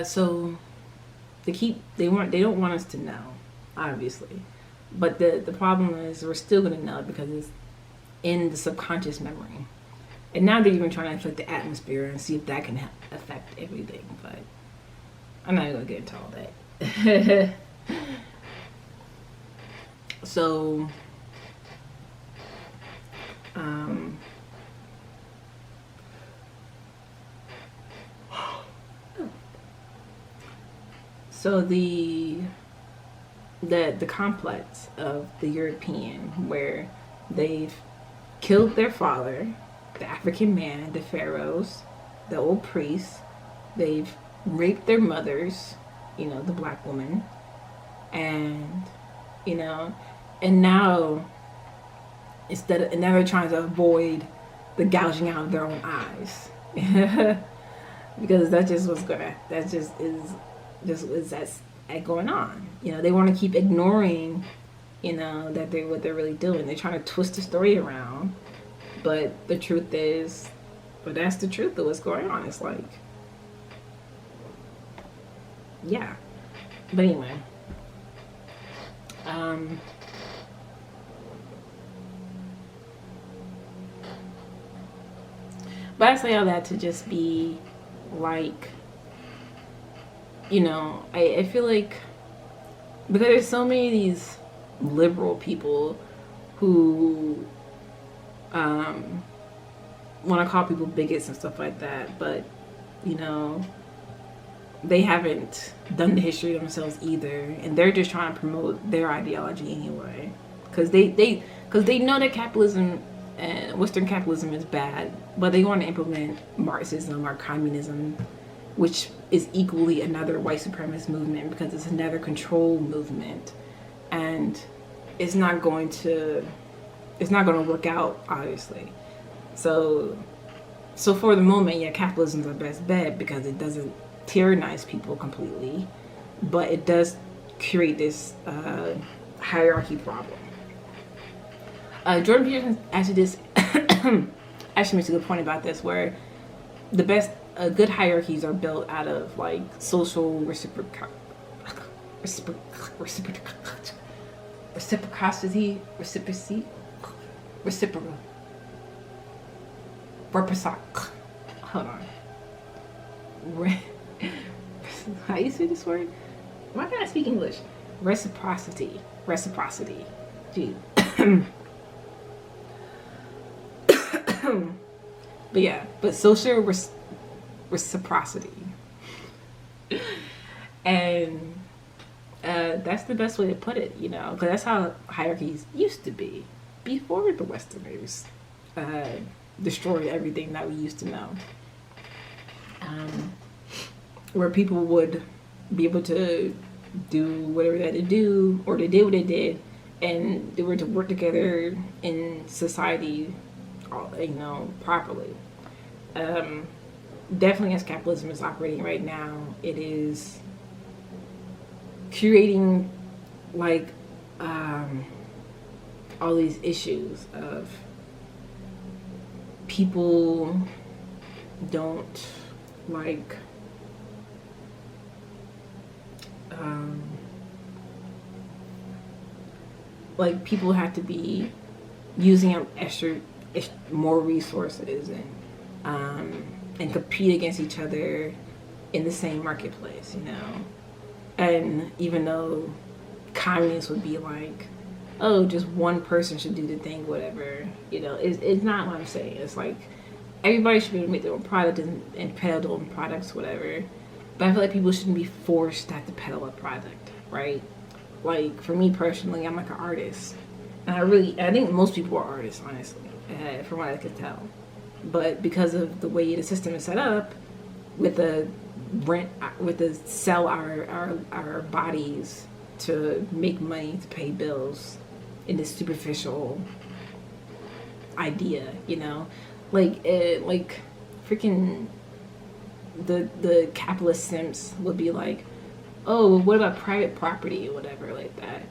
So they don't want us to know, obviously, but the problem is we're still gonna know because it's in the subconscious memory. And now they're even trying to affect the atmosphere and see if that can affect everything. But I'm not gonna get into all that. So, um, so the complex of the European where they've killed their father, the African man, the pharaohs, the old priests. They've raped their mothers, the black woman, and you know, and now they're trying to avoid the gouging out of their own eyes. Because that just was gonna that just is that's going on. They want to keep ignoring, that they're what they're really doing. They're trying to twist the story around, but the truth is, but that's the truth of what's going on. It's like, yeah. But anyway, um, but I say all that to just be like, I feel like because there's so many of these liberal people who um, want to call people bigots and stuff like that, but you know they haven't done the history themselves either, and they're just trying to promote their ideology anyway, because they know that capitalism and Western capitalism is bad, but they want to implement Marxism or communism, which is equally another white supremacist movement because it's another control movement, and it's not going to work out, obviously. So for the moment, yeah, capitalism's our best bet because it doesn't tyrannize people completely, but it does create this hierarchy problem. Jordan Peterson actually just actually makes a good point about this, where the best good hierarchies are built out of like social reciprocity, reciprocal, hold on. How you say this word? Why can't I speak English? Reciprocity. Gee. But yeah, but social reciprocity. And that's the best way to put it, because that's how hierarchies used to be before the Westerners destroyed everything that we used to know. Where people would be able to do whatever they had to do, or they did what they did, and they were to work together in society, properly. Definitely, as capitalism is operating right now, it is creating like all these issues of people don't like people have to be using more resources and compete against each other in the same marketplace, and even though communists would be like, oh, just one person should do the thing, whatever, it's not what I'm saying. It's like everybody should be able to make their own product and peddle their own products, whatever. But I feel like people shouldn't be forced to have to peddle a product, right? Like for me personally, I'm like an artist, and I think most people are artists, honestly, from what I could tell. But because of the way the system is set up, with the sell our bodies to make money to pay bills, in this superficial idea, like freaking the capitalist simps would be like, oh, what about private property or whatever like that.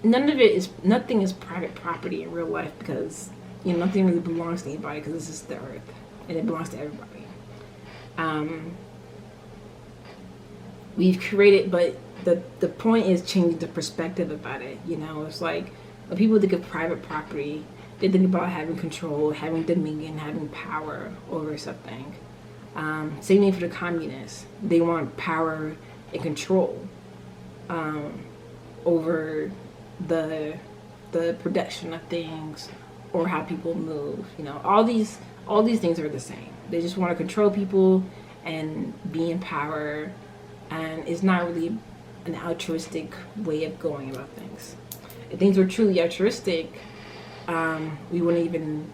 Nothing is private property in real life, because nothing really belongs to anybody, because this is the earth and it belongs to everybody. we've created, but the point is changing the perspective about it. You know, it's like when people think of private property, they think about having control, having dominion, having power over something. Same thing for the communists. They want power and control over the production of things or how people move. You know, all these things are the same. They just want to control people and be in power, and it's not really an altruistic way of going about things. If things were truly altruistic, we wouldn't even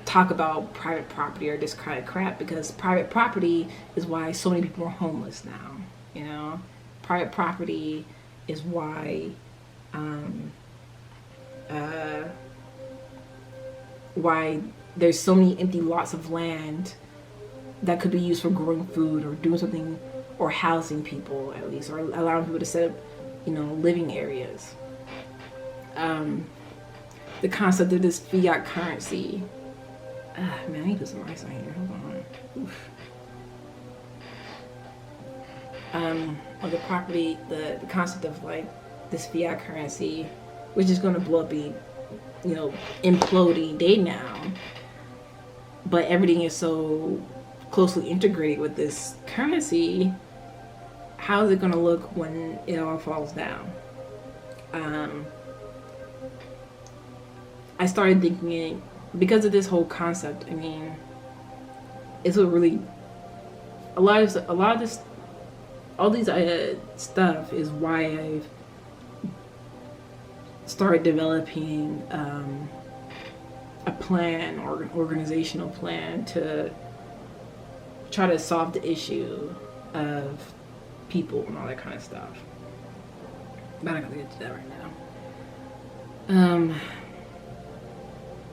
talk about private property or this kind of crap, because private property is why so many people are homeless now. You know, private property is why why there's so many empty lots of land that could be used for growing food or doing something, or housing people at least, or allowing people to set up, you know, living areas. The concept of this fiat currency. Man, I need to put some ice on here. Hold on. Or the property, the concept of like this fiat currency, which is going to blow up, be, you know, imploding day now. But everything is so closely integrated with this currency. How is it going to look when it all falls down? I started thinking, because of this whole concept, I mean, it's what really, a lot of this, all these stuff is why I've started developing a plan, or an organizational plan, to try to solve the issue of people and all that kind of stuff. But I'm not gonna get to that right now.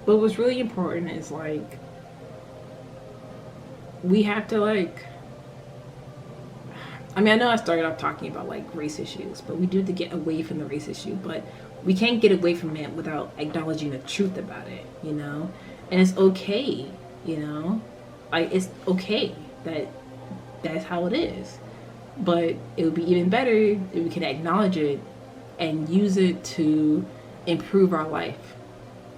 But what's really important is, like, we have to, like, I mean, I know I started off talking about like race issues, but we do have to get away from the race issue, but we can't get away from it without acknowledging the truth about it, you know? And it's okay, you know? Like, it's okay that that's how it is. But it would be even better if we can acknowledge it and use it to improve our life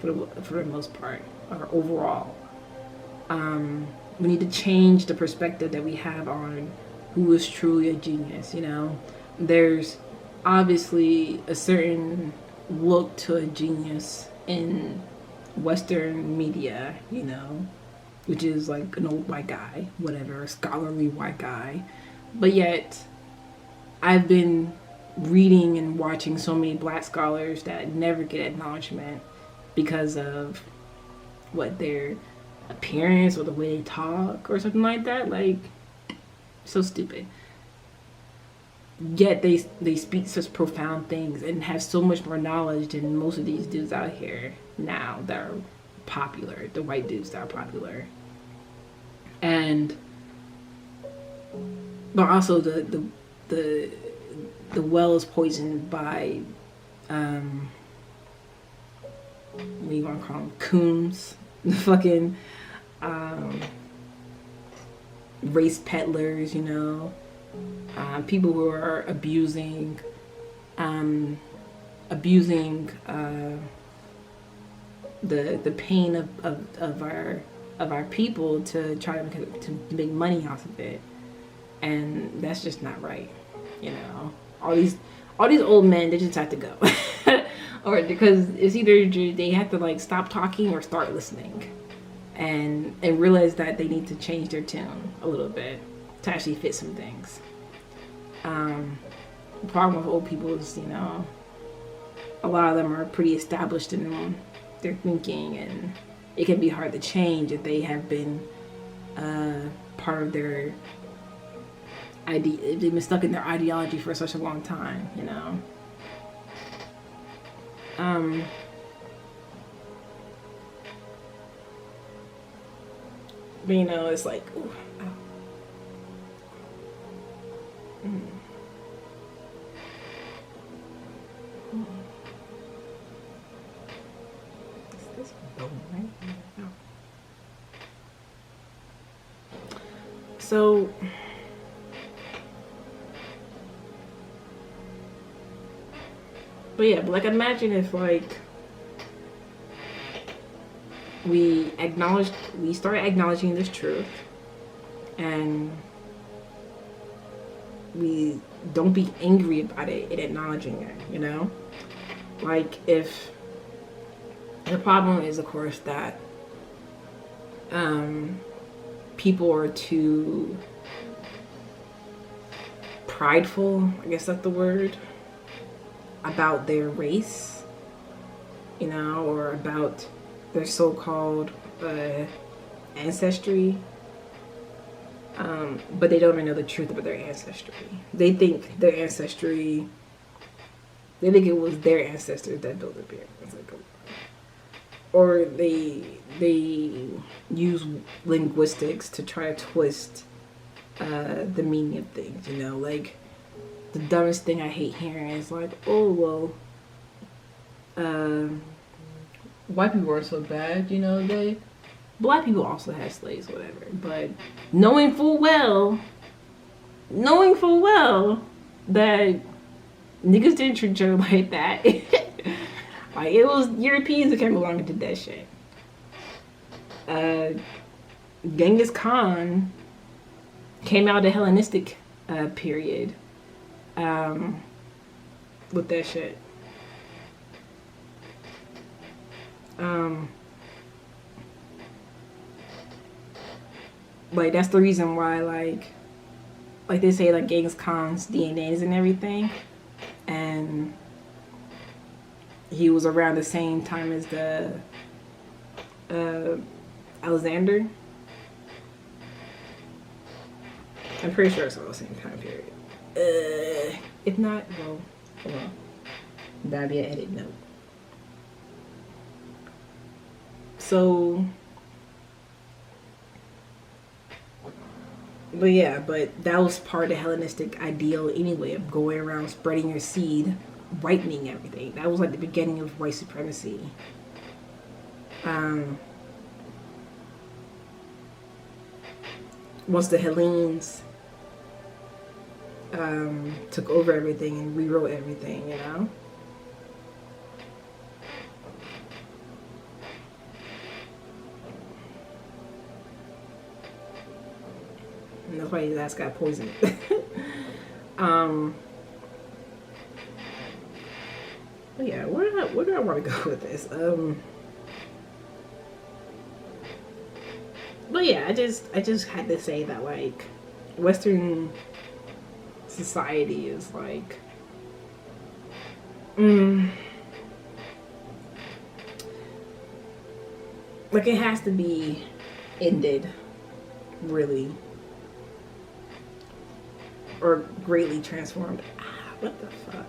for the most part, or overall. We need to change the perspective that we have on who is truly a genius, you know? There's obviously a certain look to a genius in Western media, you know, which is like an old white guy, whatever, a scholarly white guy. But yet, I've been reading and watching so many black scholars that never get acknowledgement because of what, their appearance or the way they talk or something like that. Like, so stupid. Yet they speak such profound things and have so much more knowledge than most of these dudes out here now that are popular, the white dudes that are popular. And but also the well is poisoned by what do you want to call them, coons, the fucking race peddlers, you know, people who are abusing the pain of our people to try to make money off of it, and that's just not right, you know. All these old men, they just have to go. Or because it's either they have to like stop talking or start listening, and realize that they need to change their tune a little bit to actually fit some things. The problem with old people is, you know, a lot of them are pretty established in their thinking, and it can be hard to change if they have been part of their they've been stuck in their ideology for such a long time, you know. But you know, it's like, ooh, Is this bone, right? No. So But yeah, but like imagine if like we started acknowledging this truth, and we don't be angry about it and acknowledging it, you know? Like if the problem is of course that people are too prideful, I guess that's the word, about their race, you know, or about their so-called ancestry, but they don't even know the truth about their ancestry. They think it was their ancestors that built the pyramids, like, or they use linguistics to try to twist the meaning of things. You know, like the dumbest thing I hate hearing is like, oh well, white people are so bad. You know, black people also had slaves, whatever. But knowing full well that niggas didn't treat each other like that. Like it was Europeans who came along and did that shit. Genghis Khan came out of the Hellenistic period with that shit. Like that's the reason why like they say like Genghis Khan's DNAs and everything, and he was around the same time as the Alexander. I'm pretty sure it's all the same time period. If not, well, that'd be an edit note. So, but yeah, but that was part of the Hellenistic ideal anyway, of going around spreading your seed, whitening everything. That was like the beginning of white supremacy. Once the Hellenes took over everything and rewrote everything, you know? And that's why his ass got poisoned. But yeah, where do I want to go with this? But yeah, I just had to say that like Western society is like like it has to be ended, really, or greatly transformed. What the fuck?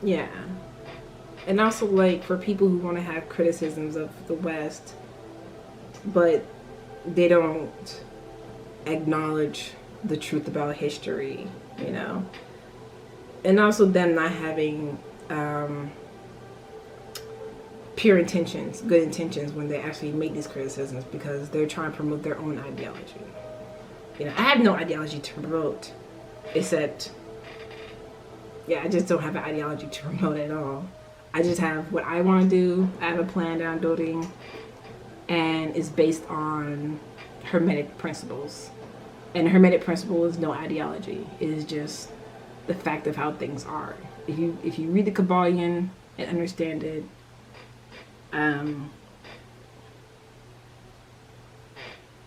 Yeah. And also, like, for people who want to have criticisms of the West, but they don't acknowledge the truth about history, you know? And also them not having pure intentions, good intentions when they actually make these criticisms because they're trying to promote their own ideology. You know, I have no ideology to promote, except, yeah, I just don't have an ideology to promote at all. I just have what I want to do. I have a plan that I'm building, and it's based on Hermetic principles. And the Hermetic principle is no ideology. It is just the fact of how things are. If you read the Kabbalion and understand it,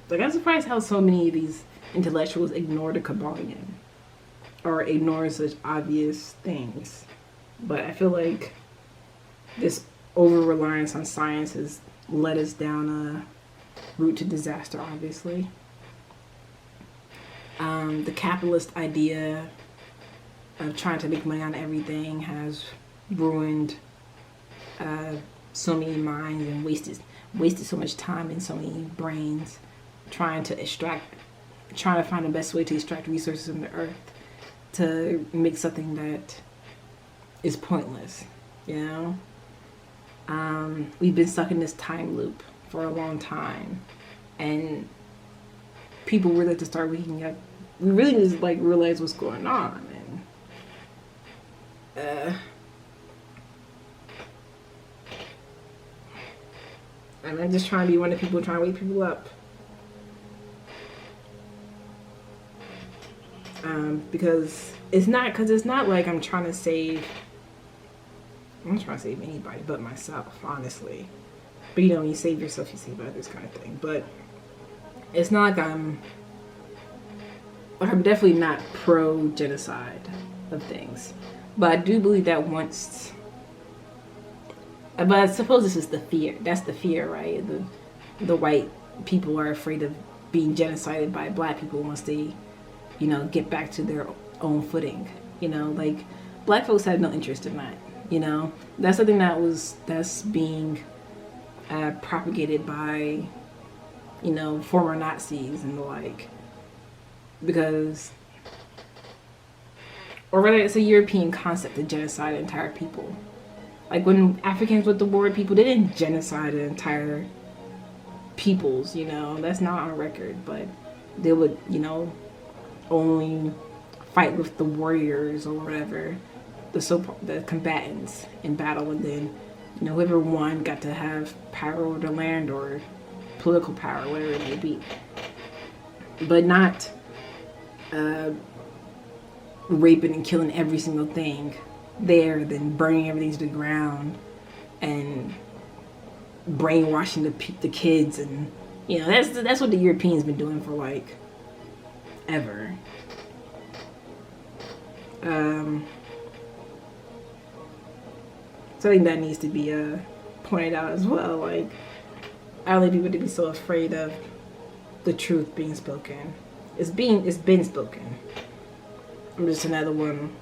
like I'm surprised how so many of these intellectuals ignore the Kabbalion or ignore such obvious things. But I feel like this over-reliance on science has led us down a route to disaster, obviously. The capitalist idea of trying to make money on everything has ruined uh, so many minds and wasted so much time and so many brains trying to trying to find the best way to extract resources from the earth to make something that is pointless. You know, we've been stuck in this time loop for a long time, and people really have to start waking up. We really need to like realize what's going on, and I'm just trying to be one of the people trying to wake people up. Because it's not like I'm trying to save. I'm not trying to save anybody but myself, honestly. But you know, when you save yourself, you save others, kind of thing. But it's not like I'm definitely not pro genocide of things. But I do believe that once. But I suppose this is the fear. That's the fear, right? The white people are afraid of being genocided by black people once they, you know, get back to their own footing. You know, like black folks had no interest in that. You know, that's something that's being propagated by, you know, former Nazis and the like, because, or rather, it's a European concept to genocide entire people. Like when Africans with the war people, they didn't genocide entire peoples. You know, that's not on record, but they would, you know, only fight with the warriors or whatever, the combatants in battle, and then, you know, whoever won got to have power over the land or political power, whatever it may be. But not raping and killing every single thing there, then burning everything to the ground and brainwashing the kids, and you know that's what the Europeans been doing for like ever. So I think that needs to be pointed out as well. Like, I don't need people to be so afraid of the truth being spoken. It's been spoken. I'm just another one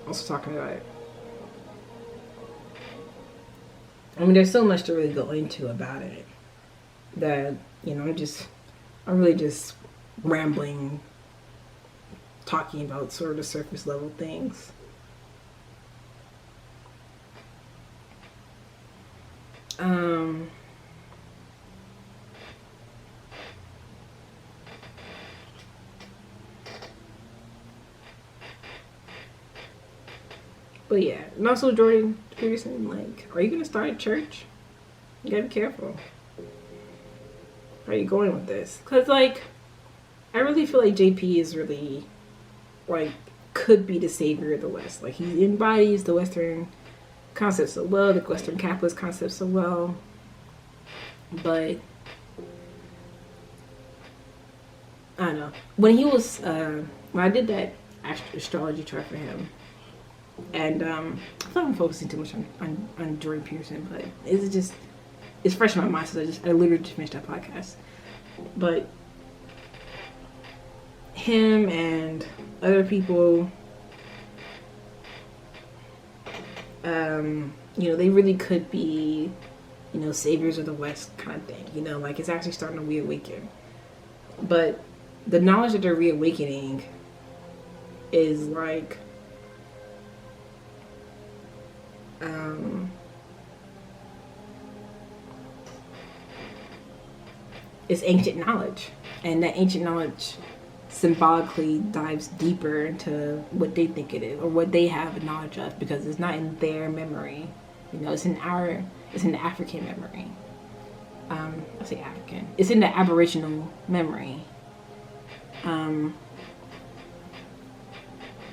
also talking about it. I mean, there's so much to really go into about it that, you know, I'm really just rambling, talking about sort of the surface level things. But yeah, and also Jordan Peterson, like, are you gonna start a church? You gotta be careful. How are you going with this? Cause like, I really feel like JP is really, like, could be the savior of the West. Like, he embodies the Western concept so well, the Western capitalist concept so well. But I don't know. When he was when I did that astrology chart for him, and I feel like I'm focusing too much on Jordan Peterson, but it's fresh in my mind, so I literally just finished that podcast. But him and other people, you know, they really could be, you know, saviors of the West kind of thing. You know, like, it's actually starting to reawaken. But the knowledge that they're reawakening is like, it's ancient knowledge, and that ancient knowledge symbolically dives deeper into what they think it is, or what they have knowledge of, because it's not in their memory. You know, it's in the African memory. I say African. It's in the Aboriginal memory.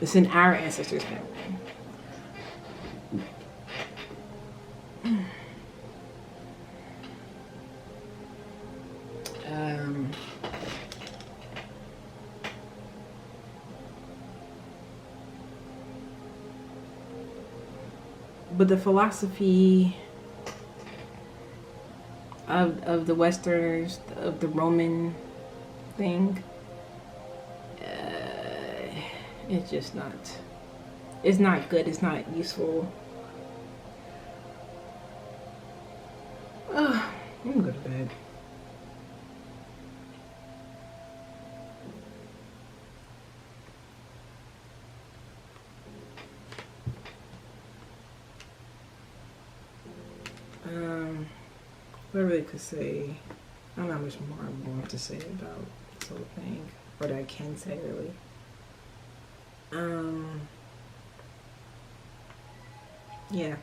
It's in our ancestors' memory. But the philosophy of the Westerners, of the Roman thing, it's just not. It's not good. It's not useful. I'm gonna go to bed. What I really could say, I don't know how much more I want to say about this whole thing, or that I can say really. Yeah,